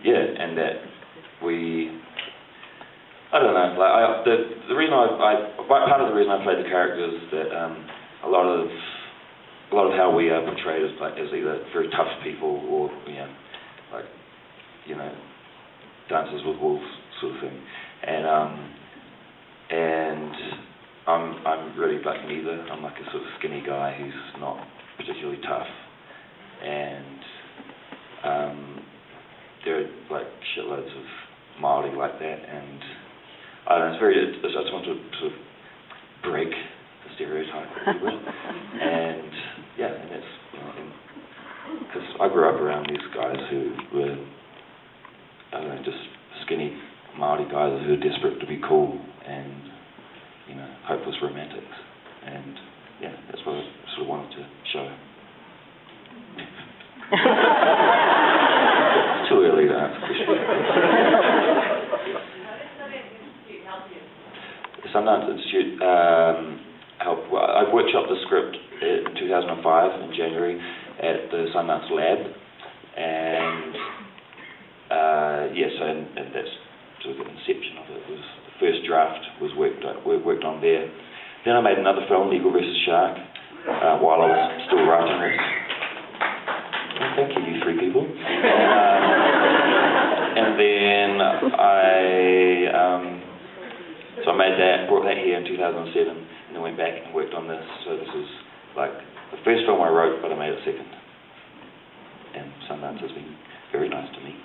yeah, and that we, I don't know, like the reason part of the reason I played the character is that a lot of how we are portrayed as either very tough people or like dances with wolves sort of thing, and I'm really like neither. I'm like a sort of skinny guy who's not particularly tough, and there are like shitloads of Māori like that, and I don't know, I just want to sort of break the stereotype a little bit, and that's because I grew up around these guys who were, I don't know, just skinny Māori guys who are desperate to be cool and hopeless romantics, and that's what I sort of wanted to show. It's too early to answer the question. The Sundance Institute helped. Well, I workshopped the script in 2005 in January at the Sundance Lab, and and that's sort of the inception of it. Was the first draft was worked on there. Then I made another film, Eagle vs. Shark, while I was still writing this. Well, thank you, you three people. And then so I made that, brought that here in 2007, and then went back and worked on this. So this is like the first film I wrote, but I made it second. And Sundance has been very nice to me.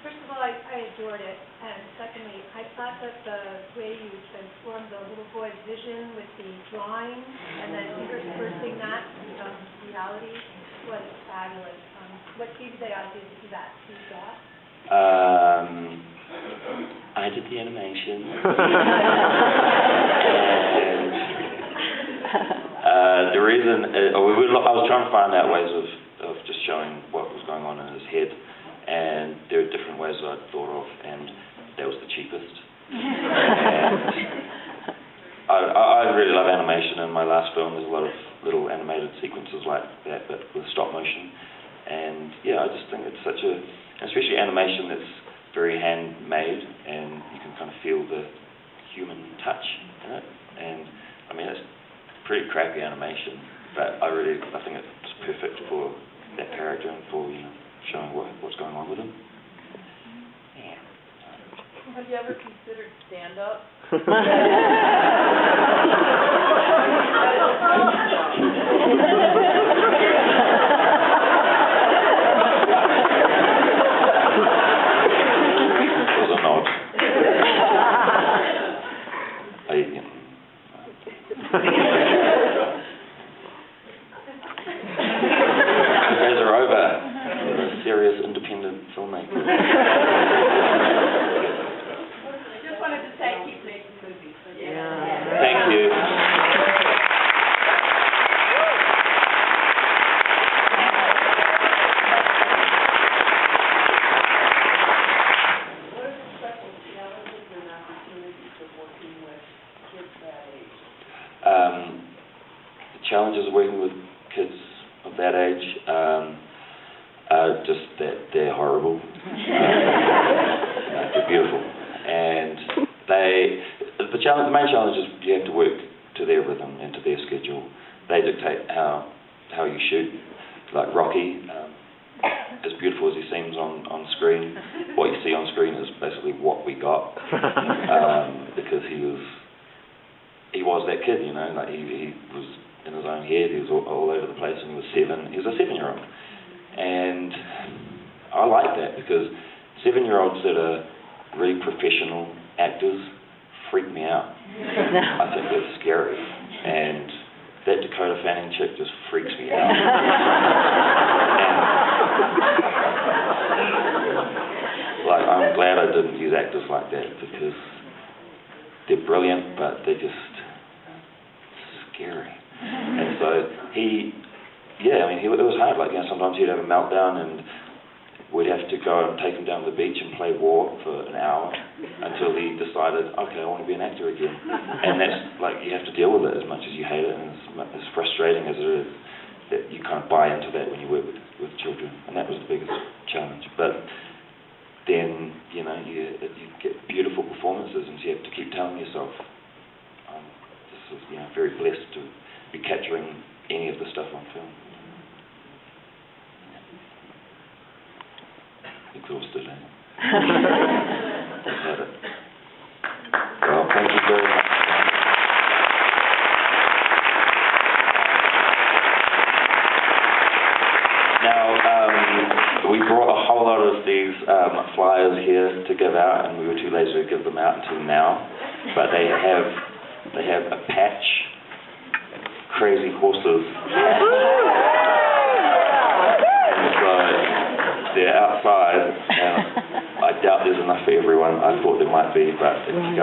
First of all, I adored it, and secondly, I thought that the way you transformed the little boy's vision with the drawing and then interspersing that reality was fabulous. What gave you the idea to do that? Who did that? I did the animation. And the reason I was trying to find out ways of just showing what was going on in his head. And there are different ways that I'd thought of, and that was the cheapest. And I really love animation. In my last film, there's a lot of little animated sequences like that, but with stop motion. And I just think it's especially animation that's very handmade, and you can kind of feel the human touch in it. And I mean, it's pretty crappy animation, but I think it's perfect for that character and for showing what's going on with him. Yeah. Have you ever considered stand-up? Was a nod. Days are over. Serious independent filmmaker. Just wanted to say, keep making movies. Thank you. What are the special challenges and opportunities of working with kids that age? The challenges of working with kids of that age. Just that they're horrible. They're beautiful, and the main challenge is you have to work to their rhythm and to their schedule. They dictate how you shoot. Like Rocky, as beautiful as he seems on screen, what you see on screen is basically what we got, because he was that kid, like he was in his own head. He was all over the place, and he was 7. He was a 7-year-old. And I like that, because 7-year-olds that are really professional actors freak me out. I think they're scary. And that Dakota Fanning chick just freaks me out. And, I'm glad I didn't use actors like that, because they're brilliant, but they're just scary. And so it was hard. Sometimes he'd have a meltdown, and we'd have to go and take him down to the beach and play war for an hour until he decided, okay, I want to be an actor again. And that's you have to deal with it as much as you hate it, and as frustrating as it is, that you can't buy into that when you work with children. And that was the biggest challenge. But myself. This is, very blessed to be capturing any of the stuff on film. Exhausted, eh? Had it. Well, thank you very much. Now, we brought a whole lot of these flyers here to give out, and we were too lazy to give them out until now. But they have a patch, crazy horses. And so they're outside, and I doubt there's enough for everyone. I thought there might be, but if you